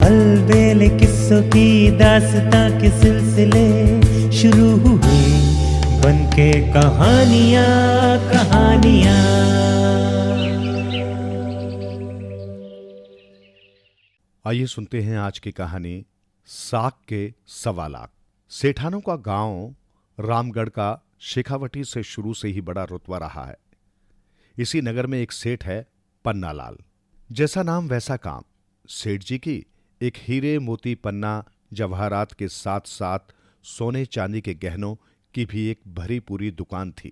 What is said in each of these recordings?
अलबेले किस्सों की दास्तां के सिलसिले शुरू हुए, बनके कहानियां कहानियां। आइए सुनते हैं आज की कहानी साग के सवा लाख। सेठानों का गांव रामगढ़ का शेखावटी से शुरू से ही बड़ा रुतबा रहा है। इसी नगर में एक सेठ है पन्नालाल। जैसा नाम वैसा काम। सेठ जी की एक हीरे मोती पन्ना जवाहरात के साथ साथ सोने चांदी के गहनों की भी एक भरी पूरी दुकान थी।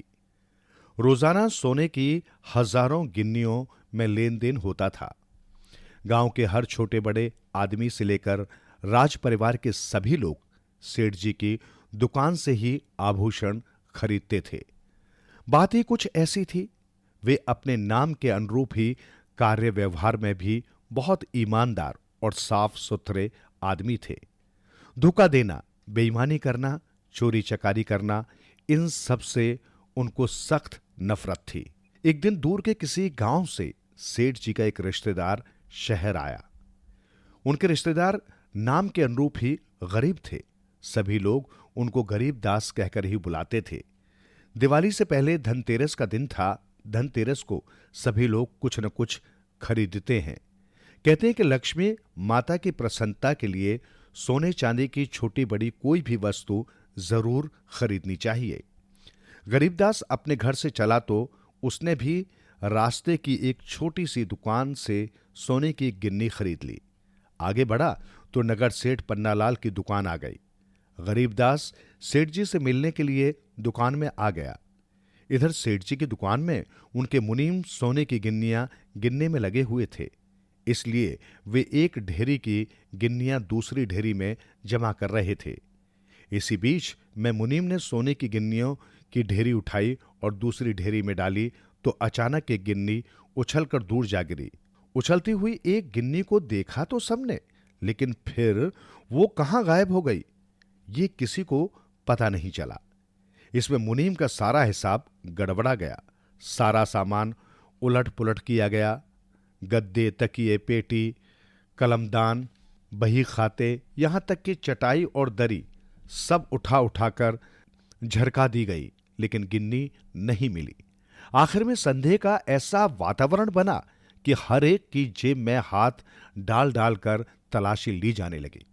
रोजाना सोने की हजारों गिन्नियों में लेन देन होता था। गांव के हर छोटे बड़े आदमी से लेकर राज परिवार के सभी लोग सेठ जी की दुकान से ही आभूषण खरीदते थे। बात ही कुछ ऐसी थी, वे अपने नाम के अनुरूप ही कार्य व्यवहार में भी बहुत ईमानदार और साफ सुथरे आदमी थे। धोखा देना, बेईमानी करना, चोरी चकारी करना, इन सब से उनको सख्त नफरत थी। एक दिन दूर के किसी गांव से सेठ जी का एक रिश्तेदार शहर आया। उनके रिश्तेदार नाम के अनुरूप ही गरीब थे। सभी लोग उनको गरीब दास कहकर ही बुलाते थे। दिवाली से पहले धनतेरस का दिन था। धनतेरस को सभी लोग कुछ न कुछ खरीदते हैं। कहते हैं कि लक्ष्मी माता की प्रसन्नता के लिए सोने चांदी की छोटी बड़ी कोई भी वस्तु जरूर खरीदनी चाहिए। गरीबदास अपने घर से चला तो उसने भी रास्ते की एक छोटी सी दुकान से सोने की गिन्नी खरीद ली। आगे बढ़ा तो नगर सेठ पन्नालाल की दुकान आ गई। गरीबदास सेठ जी से मिलने के लिए दुकान में आ गया। इधर सेठ जी की दुकान में उनके मुनीम सोने की गिन्नियां गिनने में लगे हुए थे, इसलिए वे एक ढेरी की गिन्नियां दूसरी ढेरी में जमा कर रहे थे। इसी बीच मैं मुनीम ने सोने की गिन्नियों की ढेरी उठाई और दूसरी ढेरी में डाली तो अचानक एक गिन्नी उछलकर दूर जा गिरी। उछलती हुई एक गिन्नी को देखा तो सबने, लेकिन फिर वो कहां गायब हो गई ये किसी को पता नहीं चला। इसमें मुनीम का सारा हिसाब गड़बड़ा गया। सारा सामान उलट पुलट किया गया। गद्दे, तकिए, पेटी, कलमदान, बही खाते, यहां तक कि चटाई और दरी सब उठा उठाकर झरका दी गई, लेकिन गिन्नी नहीं मिली। आखिर में संदेह का ऐसा वातावरण बना कि हर एक की जेब में हाथ डाल डालकर तलाशी ली जाने लगी।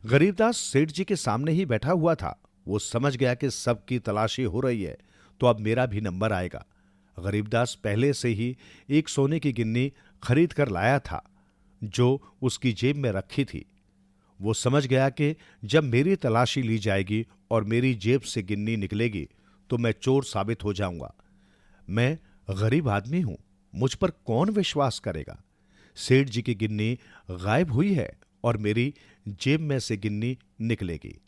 गरीबदास सेठ जी के सामने ही बैठा हुआ था। वो समझ गया कि सबकी तलाशी हो रही है तो अब मेरा भी नंबर आएगा। गरीबदास पहले से ही एक सोने की गिन्नी खरीद कर लाया था जो उसकी जेब में रखी थी। वो समझ गया कि जब मेरी तलाशी ली जाएगी और मेरी जेब से गिन्नी निकलेगी तो मैं चोर साबित हो जाऊंगा। मैं गरीब आदमी हूं, मुझ पर कौन विश्वास करेगा। सेठ जी की गिन्नी गायब हुई है और मेरी जेब में से गिन्नी निकलेगी।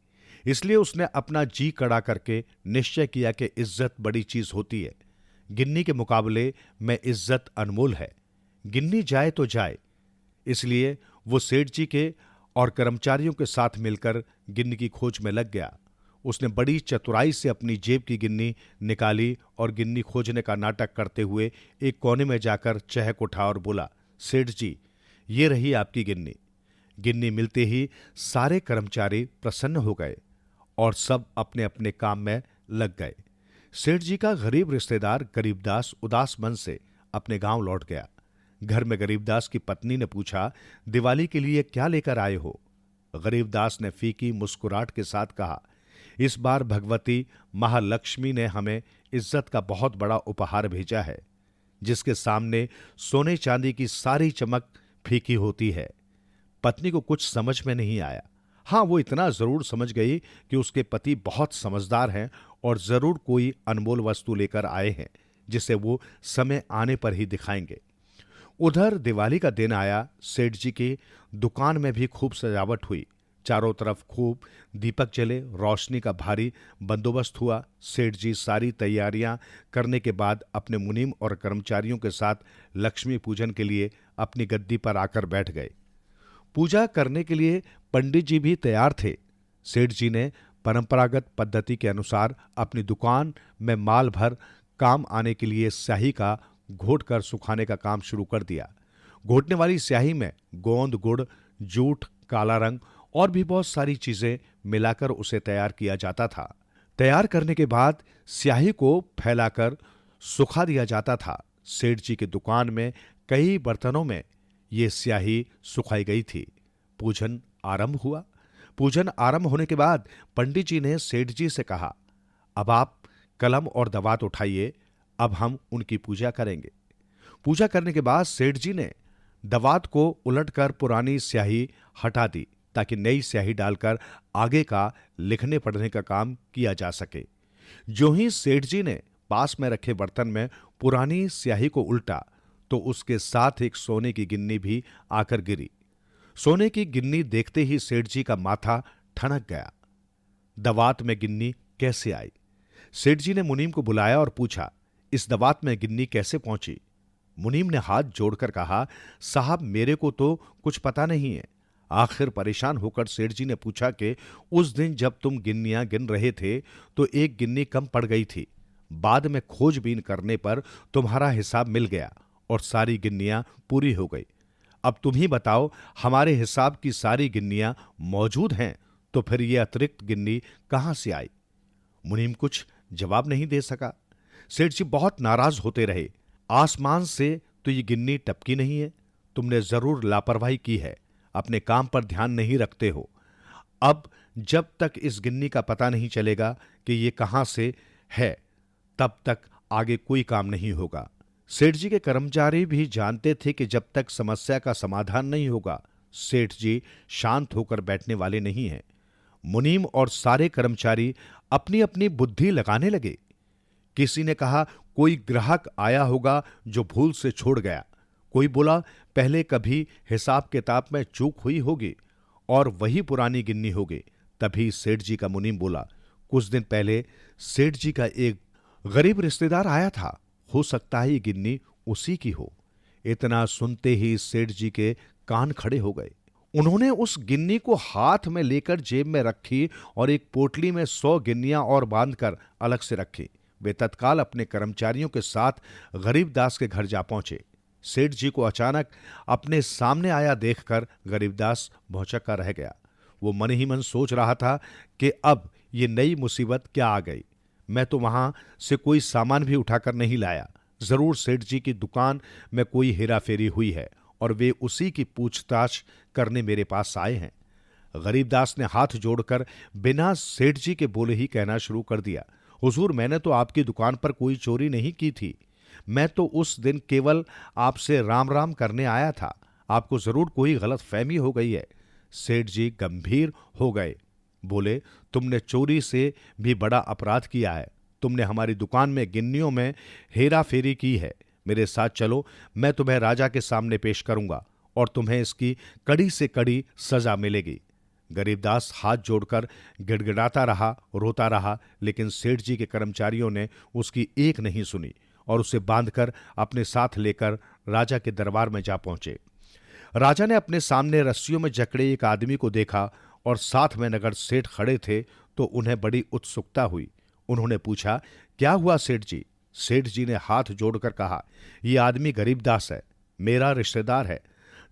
इसलिए उसने अपना जी कड़ा करके निश्चय किया कि इज्जत बड़ी चीज होती है। गिन्नी के मुकाबले में इज्जत अनमोल है। गिन्नी जाए तो जाए। इसलिए वो सेठ जी के और कर्मचारियों के साथ मिलकर गिन्नी की खोज में लग गया। उसने बड़ी चतुराई से अपनी जेब की गिन्नी निकाली और गिन्नी खोजने का नाटक करते हुए एक कोने में जाकर चहक उठा और बोला, सेठ जी, ये रही आपकी गिन्नी। गिन्नी मिलते ही सारे कर्मचारी प्रसन्न हो गए और सब अपने अपने काम में लग गए। सेठ जी का गरीब रिश्तेदार गरीबदास उदास मन से अपने गांव लौट गया। घर में गरीबदास की पत्नी ने पूछा, दिवाली के लिए क्या लेकर आए हो? गरीबदास ने फीकी मुस्कुराहट के साथ कहा, इस बार भगवती महालक्ष्मी ने हमें इज्जत का बहुत बड़ा उपहार भेजा है, जिसके सामने सोने चांदी की सारी चमक फीकी होती है। पत्नी को कुछ समझ में नहीं आया। हां, वो इतना जरूर समझ गई कि उसके पति बहुत समझदार हैं और जरूर कोई अनमोल वस्तु लेकर आए हैं जिसे वो समय आने पर ही दिखाएंगे। उधर दिवाली का दिन आया। सेठ जी की दुकान में भी खूब सजावट हुई। चारों तरफ खूब दीपक जले, रोशनी का भारी बंदोबस्त हुआ। सेठ जी सारी तैयारियां करने के बाद अपने मुनीम और कर्मचारियों के साथ लक्ष्मी पूजन के लिए अपनी गद्दी पर आकर बैठ गए। पूजा करने के लिए पंडित जी भी तैयार थे। सेठ जी ने परंपरागत पद्धति के अनुसार अपनी दुकान में माल भर काम आने के लिए स्याही का घोट कर सुखाने का काम शुरू कर दिया। घोटने वाली स्याही में गोंद, गुड़, जूट, काला रंग और भी बहुत सारी चीजें मिलाकर उसे तैयार किया जाता था। तैयार करने के बाद स्याही को फैलाकर सुखा दिया जाता था। सेठ जी की दुकान में कई बर्तनों में ये स्याही सुखाई गई थी। पूजन आरंभ हुआ। पूजन आरंभ होने के बाद पंडित जी ने सेठ जी से कहा, अब आप कलम और दवात उठाइए, अब हम उनकी पूजा करेंगे। पूजा करने के बाद सेठ जी ने दवात को उलटकर पुरानी स्याही हटा दी ताकि नई स्याही डालकर आगे का लिखने पढ़ने का काम किया जा सके। जो ही सेठ जी ने पास में रखे बर्तन में पुरानी स्याही को उल्टा तो उसके साथ एक सोने की गिन्नी भी आकर गिरी। सोने की गिन्नी देखते ही सेठ जी का माथा ठनक गया। दवात में गिन्नी कैसे आई? सेठ जी ने मुनीम को बुलाया और पूछा, इस दवात में गिन्नी कैसे पहुंची? मुनीम ने हाथ जोड़कर कहा, साहब मेरे को तो कुछ पता नहीं है। आखिर परेशान होकर सेठ जी ने पूछा कि उस दिन जब तुम गिन्नियां गिन रहे थे तो एक गिन्नी कम पड़ गई थी। बाद में खोजबीन करने पर तुम्हारा हिसाब मिल गया और सारी गिन्नियां पूरी हो गई। अब तुम ही बताओ, हमारे हिसाब की सारी गिन्नियां मौजूद हैं तो फिर यह अतिरिक्त गिन्नी कहां से आई? मुनीम कुछ जवाब नहीं दे सका। सेठ जी बहुत नाराज होते रहे। आसमान से तो ये गिन्नी टपकी नहीं है, तुमने जरूर लापरवाही की है, अपने काम पर ध्यान नहीं रखते हो। अब जब तक इस गिन्नी का पता नहीं चलेगा कि ये कहां से है, तब तक आगे कोई काम नहीं होगा। सेठ जी के कर्मचारी भी जानते थे कि जब तक समस्या का समाधान नहीं होगा, सेठ जी शांत होकर बैठने वाले नहीं हैं। मुनीम और सारे कर्मचारी अपनी अपनी बुद्धि लगाने लगे। किसी ने कहा कोई ग्राहक आया होगा जो भूल से छोड़ गया। कोई बोला पहले कभी हिसाब किताब में चूक हुई होगी और वही पुरानी गिन्नी होगी। तभी सेठ जी का मुनीम बोला, कुछ दिन पहले सेठ जी का एक गरीब रिश्तेदार आया था, हो सकता है ये गिन्नी उसी की हो। इतना सुनते ही सेठ जी के कान खड़े हो गए। उन्होंने उस गिन्नी को हाथ में लेकर जेब में रखी और एक पोटली में 100 गिन्नियां और बांधकर अलग से रखी। वे तत्काल अपने कर्मचारियों के साथ गरीबदास के घर जा पहुंचे। सेठ जी को अचानक अपने सामने आया देखकर गरीबदास भौचक्का रह गया। वो मन ही मन सोच रहा था कि अब ये नई मुसीबत क्या आ गई। मैं तो वहां से कोई सामान भी उठाकर नहीं लाया। जरूर सेठ जी की दुकान में कोई हेराफेरी हुई है और वे उसी की पूछताछ करने मेरे पास आए हैं। गरीबदास ने हाथ जोड़कर बिना सेठ जी के बोले ही कहना शुरू कर दिया, हुजूर मैंने तो आपकी दुकान पर कोई चोरी नहीं की थी। मैं तो उस दिन केवल आपसे राम राम करने आया था। आपको जरूर कोई गलत फहमी हो गई है। सेठ जी गंभीर हो गए, बोले, तुमने चोरी से भी बड़ा अपराध किया है। तुमने हमारी दुकान में गिन्नियों में हेरा फेरी की है। मेरे साथ चलो, मैं तुम्हें राजा के सामने पेश करूंगा और तुम्हें इसकी कड़ी से कड़ी सजा मिलेगी। गरीबदास हाथ जोड़कर गिड़गिड़ाता रहा, रोता रहा, लेकिन सेठ जी के कर्मचारियों ने उसकी एक नहीं सुनी और उसे बांधकर अपने साथ लेकर राजा के दरबार में जा पहुंचे। राजा ने अपने सामने रस्सियों में जकड़े एक आदमी को देखा और साथ में नगर सेठ खड़े थे तो उन्हें बड़ी उत्सुकता हुई। उन्होंने पूछा, क्या हुआ सेठ जी? सेठ जी ने हाथ जोड़कर कहा, यह आदमी गरीबदास है, मेरा रिश्तेदार है।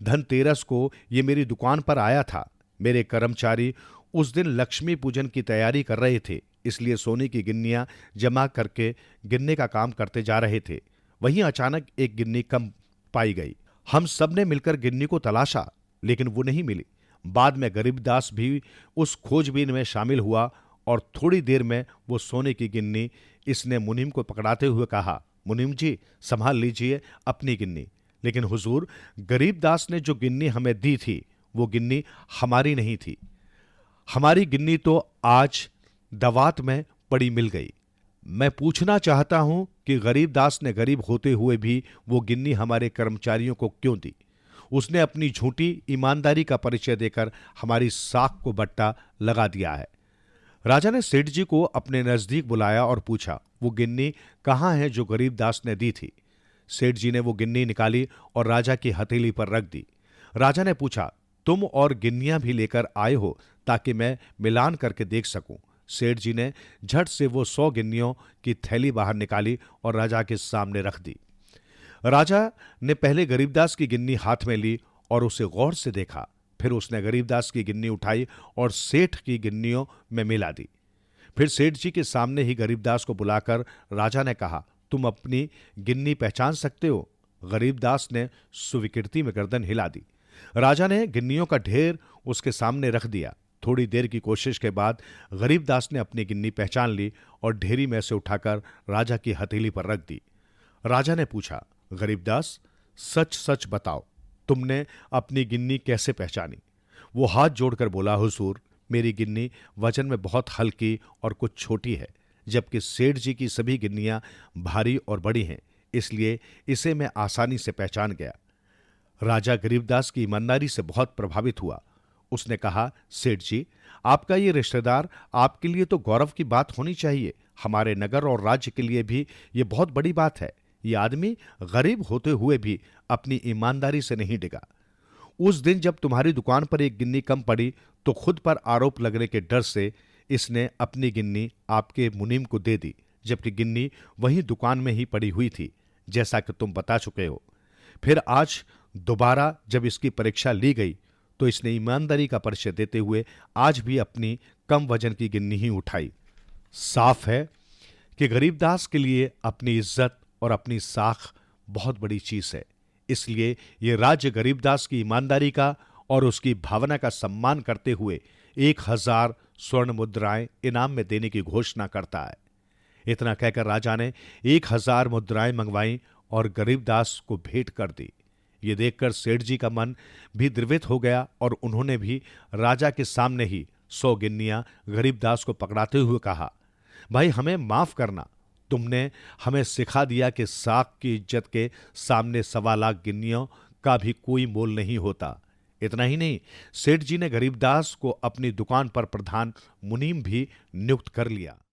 धनतेरस को ये मेरी दुकान पर आया था। मेरे कर्मचारी उस दिन लक्ष्मी पूजन की तैयारी कर रहे थे, इसलिए सोने की गिन्नियां जमा करके गिनने का काम करते जा रहे थे। वहीं अचानक एक गिन्नी कम पाई गई। हम सब ने मिलकर गिन्नी को तलाशा, लेकिन वो नहीं मिली। बाद में गरीबदास भी उस खोजबीन में शामिल हुआ और थोड़ी देर में वो सोने की गिन्नी इसने मुनीम को पकड़ाते हुए कहा, मुनीम जी संभाल लीजिए अपनी गिन्नी। लेकिन हुजूर, गरीबदास ने जो गिन्नी हमें दी थी वो गिन्नी हमारी नहीं थी। हमारी गिन्नी तो आज दवात में पड़ी मिल गई। मैं पूछना चाहता हूं कि गरीबदास ने गरीब होते हुए भी वो गिन्नी हमारे कर्मचारियों को क्यों दी? उसने अपनी झूठी ईमानदारी का परिचय देकर हमारी साख को बट्टा लगा दिया है। राजा ने सेठ जी को अपने नजदीक बुलाया और पूछा, वो गिन्नी कहाँ है जो गरीबदास ने दी थी? सेठ जी ने वो गिन्नी निकाली और राजा की हथेली पर रख दी। राजा ने पूछा, तुम और गिन्नियां भी लेकर आए हो ताकि मैं मिलान करके देख सकूं। सेठ जी ने झट से वो 100 गिन्नियों की थैली बाहर निकाली और राजा के सामने रख दी। राजा ने पहले गरीबदास की गिन्नी हाथ में ली और उसे गौर से देखा। फिर उसने गरीबदास की गिन्नी उठाई और सेठ की गिन्नियों में मिला दी। फिर सेठ जी के सामने ही गरीबदास को बुलाकर राजा ने कहा, तुम अपनी गिन्नी पहचान सकते हो? गरीबदास ने सुविकृति में गर्दन हिला दी। राजा ने गिन्नियों का ढेर उसके सामने रख दिया। थोड़ी देर की कोशिश के बाद गरीबदास ने अपनी गिन्नी पहचान ली और ढेरी में से उठाकर राजा की हथेली पर रख दी। राजा ने पूछा, गरीबदास, सच सच बताओ, तुमने अपनी गिन्नी कैसे पहचानी? वो हाथ जोड़कर बोला, हुजूर, मेरी गिन्नी वजन में बहुत हल्की और कुछ छोटी है, जबकि सेठ जी की सभी गिन्नियां भारी और बड़ी हैं, इसलिए इसे मैं आसानी से पहचान गया। राजा गरीबदास की ईमानदारी से बहुत प्रभावित हुआ। उसने कहा, सेठ जी, आपका ये रिश्तेदार आपके लिए तो गौरव की बात होनी चाहिए। हमारे नगर और राज्य के लिए भी ये बहुत बड़ी बात है। ये आदमी गरीब होते हुए भी अपनी ईमानदारी से नहीं डिगा। उस दिन जब तुम्हारी दुकान पर एक गिन्नी कम पड़ी तो खुद पर आरोप लगने के डर से इसने अपनी गिन्नी आपके मुनीम को दे दी, जबकि गिन्नी वहीं दुकान में ही पड़ी हुई थी, जैसा कि तुम बता चुके हो। फिर आज दोबारा जब इसकी परीक्षा ली गई तो इसने ईमानदारी का परिचय देते हुए आज भी अपनी कम वजन की गिन्नी ही उठाई। साफ है कि गरीबदास के लिए अपनी इज्जत और अपनी साख बहुत बड़ी चीज है। इसलिए ये राज्य गरीबदास की ईमानदारी का और उसकी भावना का सम्मान करते हुए 1000 स्वर्ण मुद्राएं इनाम में देने की घोषणा करता है। इतना कहकर राजा ने 1000 मुद्राएं मंगवाई और गरीबदास को भेंट कर दी। ये देखकर सेठ जी का मन भी द्रवित हो गया और उन्होंने भी राजा के सामने ही 100 गिन्नियां गरीबदास को पकड़ाते हुए कहा, भाई, हमें माफ करना, तुमने हमें सिखा दिया कि साख की इज्जत के सामने 1.25 लाख गिन्नियों का भी कोई मोल नहीं होता। इतना ही नहीं, सेठ जी ने गरीबदास को अपनी दुकान पर प्रधान मुनीम भी नियुक्त कर लिया।